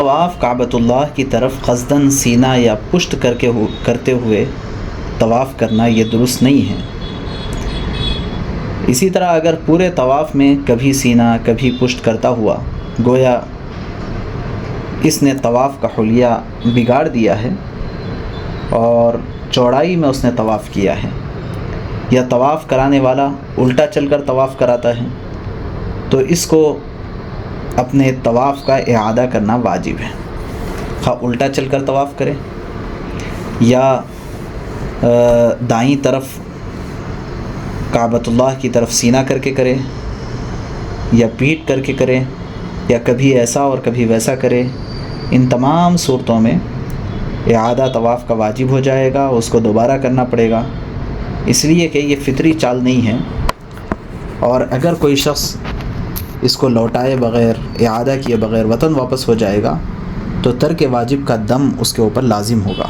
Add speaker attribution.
Speaker 1: طواف کعبۃ اللہ کی طرف قصداً سینہ یا پشت کرتے ہوئے طواف کرنا یہ درست نہیں ہے۔ اسی طرح اگر پورے طواف میں کبھی سینہ کبھی پشت کرتا ہوا گویا اس نے طواف کا حلیہ بگاڑ دیا ہے اور چوڑائی میں اس نے طواف کیا ہے، یا طواف کرانے والا الٹا چل کر طواف کراتا ہے، تو اس کو اپنے طواف کا اعادہ کرنا واجب ہے، خواہ الٹا چل کر طواف کرے یا دائیں طرف کعبۃ اللہ کی طرف سینہ کر کے کرے یا پیٹھ کر کے کرے یا کبھی ایسا اور کبھی ویسا کرے۔ ان تمام صورتوں میں اعادہ طواف کا واجب ہو جائے گا، اس کو دوبارہ کرنا پڑے گا، اس لیے کہ یہ فطری چال نہیں ہے۔ اور اگر کوئی شخص اس کو لوٹائے بغیر اعادہ کیے بغیر وطن واپس ہو جائے گا تو ترک واجب کا دم اس کے اوپر لازم ہوگا۔